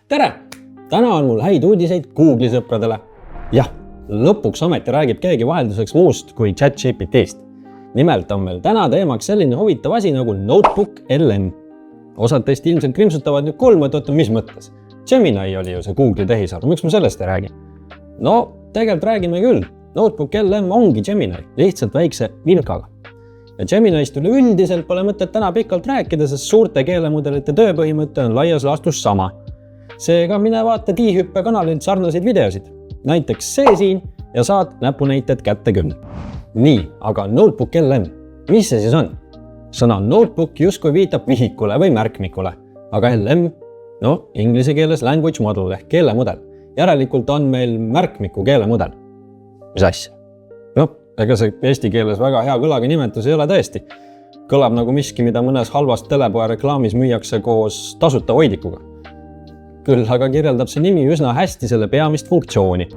Tere! Täna on mul häid uudiseid Google'i sõpradele. Jah, lõpuks ometi räägib keegi vahelduseks muust kui ChatGPTist. Nimelt on meil täna teemaks selline huvitav asi nagu Notebook LM. Osad teist ilmselt krimsutavad nüüd kolm, et mis mõttes. Gemini oli ju see Google'i tehisaru, miks ma sellest ei räägi? No, tegelikult räägime küll. Notebook LM ongi Gemini, lihtsalt väikse vilkaga. Ja Geminist üleüldiselt pole mõtet täna pikalt rääkida, sest suurte keelemudelite tööpõhimõte on laias laastus sama. Seega mine vaata T-hüppe kanalilt sarnaseid videosid. Näiteks see siin ja saad näpunäited kätte küll. Nii, aga Notebook LM. Mis see siis on? Sõna notebook justkui viitab vihikule või märkmikule. Aga LM, inglise keeles language model ehk keelemudel. Järelikult on meil märkmiku keelemudel. Mis asja? Ega see eesti keeles väga hea kõlaga nimetus ei ole tõesti. Kõlab nagu miski, mida mõnes halvas telepoe reklaamis müüakse koos tasuta hoidikuga. Küll aga kirjeldab see nimi üsna hästi selle peamist funktsiooni.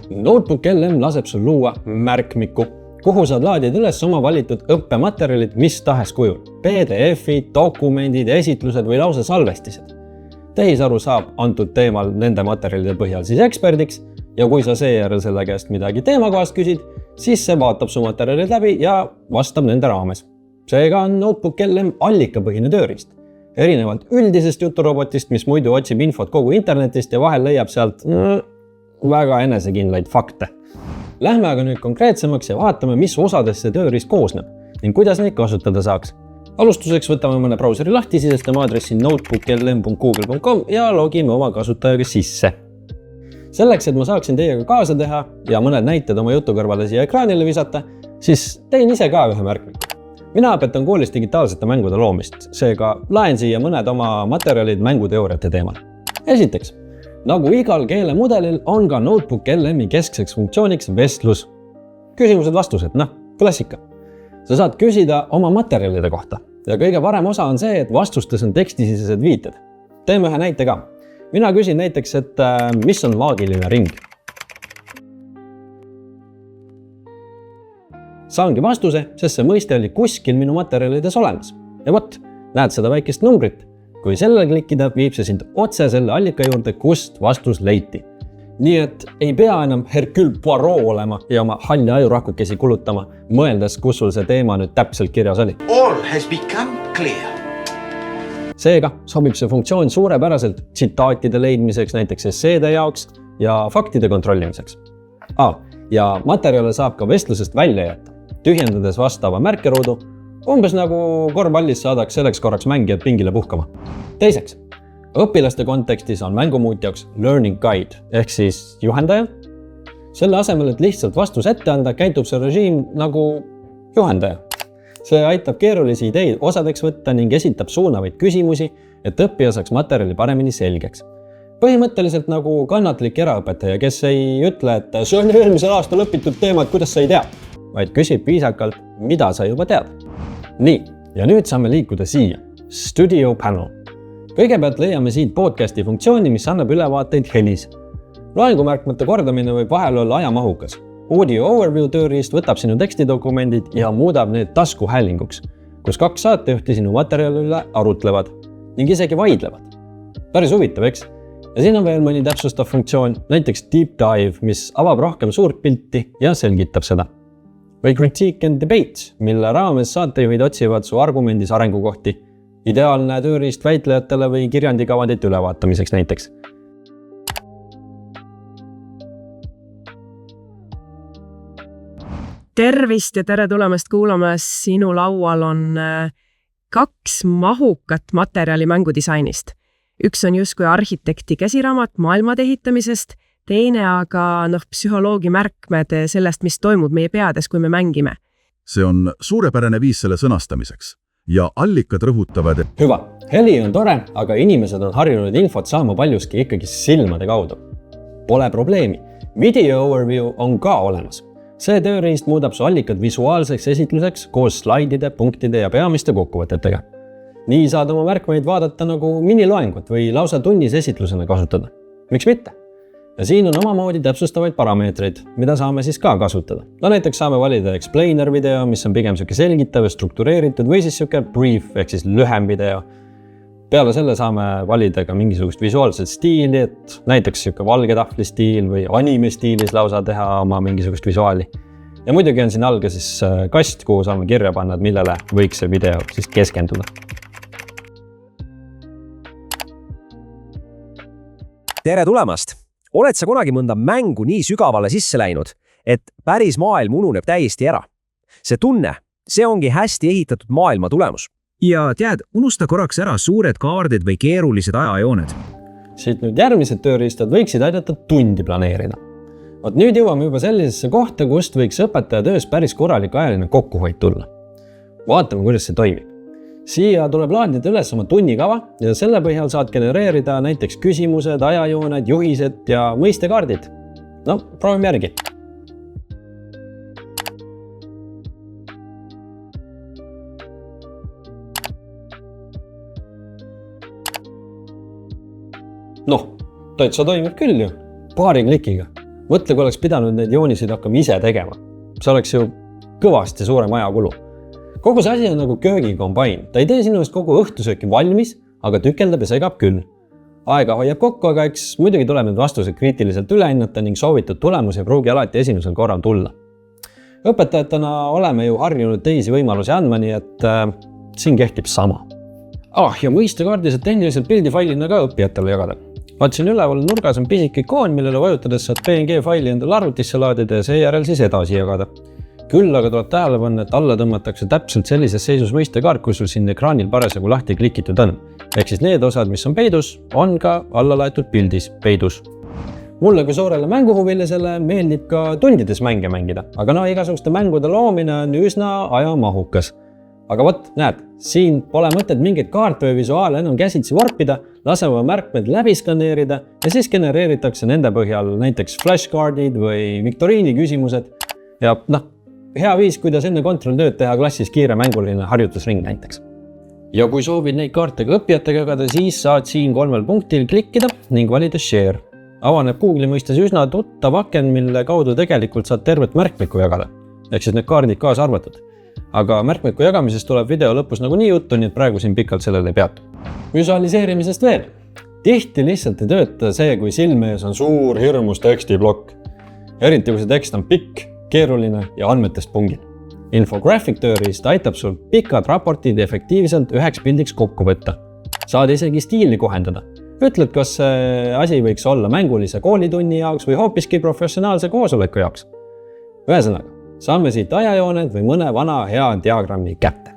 Notebook LM laseb sul luua märkmiku, kuhu saad laadida üles oma valitud õppematerjalid mis tahes kujul. PDF-id, dokumendid, esitlused või lausa salvestised. Tehisaru saab antud teemal nende materjalide põhjal siis eksperdiks ja kui sa seejärel selle käest midagi teemakohast küsid, siis see vaatab su materjalid läbi ja vastab nende raames. Seega on Notebook LM allikapõhine tööriist. Erinevalt üldisest juturobotist, mis muidu otsib infot kogu internetist ja vahel leiab sealt väga enesekindlaid fakte. Lähme aga nüüd konkreetsemaks ja vaatame, mis osadest see tööriist koosneb ning kuidas neid kasutada saaks. Alustuseks võtame mõne brauseri lahti, sisestame aadressi notebooklm.google.com ja logime oma kasutajaga sisse. Selleks, et ma saaksin teiega kaasa teha ja mõned näited oma jutu kõrvale siia ekraanile visata, siis teen ise ka ühe märkmiku. Mina õpetan koolis digitaalsete mängude loomist, seega laen siia mõned oma materjalid mänguteooriate teemal. Esiteks, nagu igal keelemudelil on ka Notebook LM-i keskseks funktsiooniks vestlus. Küsimused-vastused, klassika. Sa saad küsida oma materjalide kohta ja kõige parem osa on see, et vastustes on tekstisisesed viited. Teeme ühe näite ka. Mina küsin näiteks, et mis on maagiline ring? Saangi vastuse, sest see mõiste oli kuskil minu materjalides olemas. Ja näed seda väikest numbrit. Kui selle klikkida, viib see sind otse selle allika juurde, kust vastus leiti. Nii et ei pea enam Hercule Poirot olema ja oma halli ajurakukesi kulutama, mõeldes, kus sul see teema nüüd täpselt kirjas oli. All has become clear. Seega sobib see funktsioon suurepäraselt tsitaatide leidmiseks, näiteks esseede jaoks ja faktide kontrollimiseks. Ja materjale saab ka vestlusest välja jätta, tühjendades vastava märkeruudu, umbes nagu korvpallis saadaks selleks korraks mängijad pingile puhkama. Teiseks, õpilaste kontekstis on mängumuutjaks learning guide ehk siis juhendaja. Selle asemel, et lihtsalt vastus ette anda, käitub see režiim nagu juhendaja. See aitab keerulisi ideid osadeks võtta ning esitab suunavaid küsimusi, et õppija saaks materjali paremini selgeks. Põhimõtteliselt nagu kannatlik eraõpetaja, kes ei ütle, et see on eelmisel aastal õpitud teema, et kuidas sa ei tea, vaid küsib viisakalt, mida sa juba tead. Nii, ja nüüd saame liikuda siia. Studio Panel. Kõigepealt leiame siit podcasti funktsiooni, mis annab ülevaateid helis. Loengumärkmete kordamine võib vahel olla ajamahukas. Audio Overview tööriist võtab sinu tekstidokumendid ja muudab need taskuhäälinguks, kus kaks saatejuhti sinu materjali üle arutlevad ning isegi vaidlevad. Päris huvitav, eks? Ja siin on veel mõni täpsustav funktsioon, näiteks Deep Dive, mis avab rohkem suurt pilti ja selgitab seda. Või Critique and Debate, mille raames saatejuhid otsivad su argumendis arengukohti. Ideaalne tööriist väitlejatele või kirjandikavadit ülevaatamiseks näiteks. Tervist ja tere tulemast kuulama. Sinu laual on kaks mahukat materjali mängudisainist. Üks on justkui arhitekti käsiraamat maailmade ehitamisest, teine aga psühholoogi märkmed sellest, mis toimub meie peades, kui me mängime. See on suurepärane viis selle sõnastamiseks ja allikad rõhutavad, et Hüva, heli on tore, aga inimesed on harjunud infot saama paljuski ikkagi silmade kaudu. Pole probleemi, video overview on ka olemas. See tööriist muudab su allikad visuaalseks esitluseks koos slaidide, punktide ja peamiste kokkuvõtetega. Nii saad oma märkmeid vaadata nagu miniloengut või lausa tunnis esitlusena kasutada. Miks mitte? Ja siin on omamoodi täpsustavaid parameetreid, mida saame siis ka kasutada. Näiteks saame valida explainer video, mis on pigem selgitav ja struktureeritud või siis brief ehk siis lühem video. Peale selle saame valida ka mingisugust visuaalset stiili, et näiteks siuke valge tahvli stiil või anime stiilis lausa teha oma mingisugust visuaali. Ja muidugi on siin alga siis kast, kuhu saame kirja panna, millele võiks see video siis keskenduda. Tere tulemast! Oled sa kunagi mõnda mängu nii sügavale sisse läinud, et päris maailm ununeb täiesti ära? See tunne, see ongi hästi ehitatud maailma tulemus. Ja tead, unusta korraks ära suured kaardid või keerulised ajajooned. Siit nüüd järgmised tööriistad võiksid aidata tundi planeerida. Nüüd jõuame juba sellisesse kohta, kust võiks õpetaja töös päris korralik ajaline kokkuhoid tulla. Vaatame, kuidas see toimib. Siia tuleb laadida üles oma tunnikava ja selle põhjal saad genereerida näiteks küsimused, ajajooned, juhised ja mõistekaardid. No, proovime järgi. Täitsa toimib küll ju. Paari klikiga. Mõtle, kui oleks pidanud neid jooniseid hakkama ise tegema. See oleks ju kõvasti suurem ajakulu. Kogu see asi on nagu köögikombain. Ta ei tee sinu eest kogu õhtusööki valmis, aga tükeldab ja segab küll. Aega hoiab kokku, aga eks muidugi tuleb need vastused kriitiliselt üle hinnata ning soovitud tulemusi ei pruugi alati esimesel korral tulla. Õpetajatena oleme ju harjunud teisi võimalusi andma, nii et siin kehtib sama. Ja mõistekaardised tehniliselt pildifailina ka õppijatele jagada. Vaatsin üleval nurgas on pisike ikoon, millele vajutades saad PNG-faili endale arvutisse laadida ja seejärel siis edasi jagada. Küll aga tuleb tähele panna, et alla tõmmatakse täpselt sellises seisus mõistekaart, kui sul siin ekraanil parasjagu lahti klikitud on. Ehk siis need osad, mis on peidus, on ka alla laetud pildis peidus. Mulle kui suurele mänguhuvilisele meeldib ka tundides mänge mängida, aga igasuguste mängude loomine on üsna ajamahukas. Aga näed, siin pole mõtet mingeid kaarte või visuaale enam käsitsi varpida, laseme märkmed läbi skaneerida ja siis genereeritakse nende põhjal näiteks flashcardid või viktoriini küsimused. Ja hea viis, kuidas enne kontrolltööd teha klassis kiire mänguline harjutusring näiteks. Ja kui soovid neid kaarte ka õppijatega jagada, siis saad siin 3 punktil klikkida ning valida share. Avaneb Google'i mõistes üsna tuttav aken, mille kaudu tegelikult saad tervet märkmikku jagada. Ehk siis need kaardid kaasa arvatud. Aga märkmiku jagamisest tuleb video lõpus nii juttu, nii et praegu siin pikalt sellele ei peatu. Visualiseerimisest veel. Tihti lihtsalt ei tööta see, kui silme ees on suur hirmus tekstiblokk. Eriti kui see tekst on pikk, keeruline ja andmetest pungil. Infographic tööriist aitab sul pikad raportid efektiivselt üheks pildiks kokku võtta. Saad isegi stiili kohendada. Ütled, kas see asi võiks olla mängulise koolitunni jaoks või hoopiski professionaalse koosoleku jaoks. Ühesõnaga, saame siit ajajooned või mõne vana hea diagrammi kätte.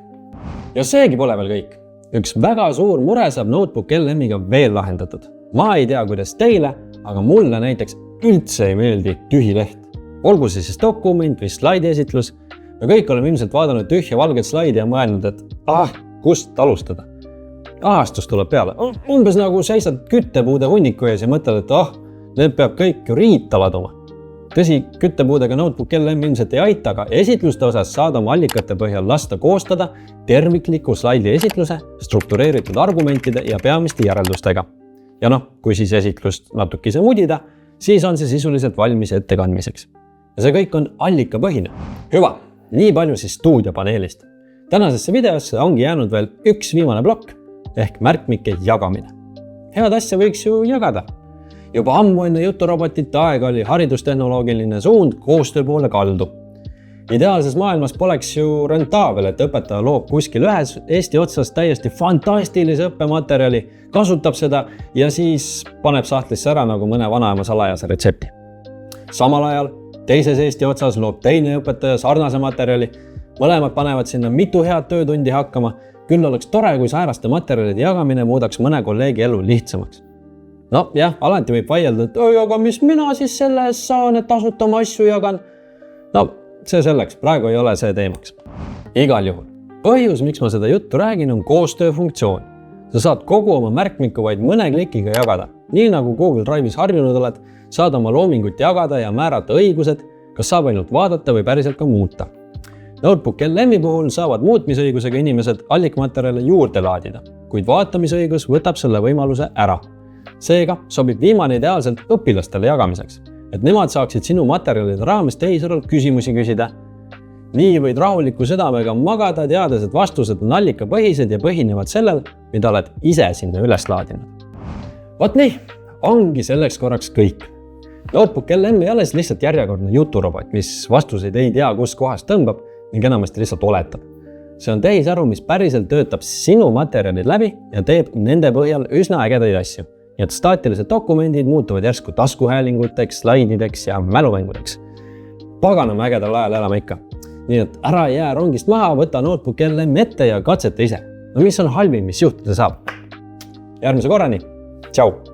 Ja seegi pole veel kõik. Üks väga suur mure saab Notebook LM-iga veel lahendatud. Ma ei tea, kuidas teile, aga mulle näiteks üldse ei meeldi tühi leht. Olgu see siis dokument või slaidi esitlus. Me kõik oleme ilmselt vaadanud tühja valget slaidi ja mõelnud, et kust alustada. Ahastus tuleb peale. Umbes nagu seisad küttepuude hunniku ees ja mõtled, et need peab kõik ju riita laduma. Tõsi, küttepuudega Notebook LM ilmselt ei aita, aga esitluste osas saad oma allikate põhjal lasta koostada tervikliku slaidi esitluse, struktureeritud argumentide ja peamiste järeldustega. Ja kui siis esitlust natukese mudida, siis on see sisuliselt valmis ettekandmiseks. Ja see kõik on allikapõhine. Hüva, nii palju siis stuudiopaneelist. Tänasesse videosse ongi jäänud veel üks viimane plokk ehk märkmike jagamine. Head asja võiks ju jagada. Juba ammu enne juturobotite aega oli haridustehnoloogiline suund koostöö poole kaldu. Ideaalses maailmas poleks ju rentaavel, et õpetaja loob kuskil ühes Eesti otsas täiesti fantastilise õppematerjali, kasutab seda ja siis paneb sahtlisse ära nagu mõne vanaema salajase retsepti. Samal ajal teises Eesti otsas loob teine õpetaja sarnase materjali, mõlemad panevad sinna mitu head töötundi hakkama, küll oleks tore, kui sääraste materjalide jagamine muudaks mõne kolleegi elu lihtsamaks. Alati võib vaielda, et aga mis mina siis selle eest saan, et tasuta oma asju jagan. See selleks, praegu ei ole see teemaks. Igal juhul. Põhjus, miks ma seda juttu räägin, on koostööfunktsioon. Sa saad kogu oma märkmiku vaid mõne klikiga jagada. Nii nagu Google Drive'is harjunud oled, saad oma loomingut jagada ja määrata õigused, kas saab ainult vaadata või päriselt ka muuta. Notebook LM-i puhul saavad muutmisõigusega inimesed allikmaterjale juurde laadida, kuid vaatamisõigus võtab selle võimaluse ära. Seega sobib viimane ideaalselt õpilastele jagamiseks, et nemad saaksid sinu materjalide raames tehisõrul küsimusi küsida. Nii võid rahuliku südamega magada, teades, et vastused on allikapõhised ja põhinevad sellel, mida oled ise sinna üles laadinud. Vot nii, ongi selleks korraks kõik. Notebook LM ei ole lihtsalt järjekordne juturobot, mis vastuseid ei tea, kus kohas tõmbab ning enamasti lihtsalt oletab. See on tehisaru, mis päriselt töötab sinu materjalid läbi ja teeb nende põhjal üsna ägedaid asju. Nii et staatilised dokumendid muutuvad järsku taskuhäälinguteks, slaidideks ja mälumängudeks. Paganama ägedal ajal elama ikka. Nii et ära jää rongist maha, võta Notebook LM ette ja katseta ise. No mis on halvim, mis juhtuda saab? Järgmise korrani. Tšau!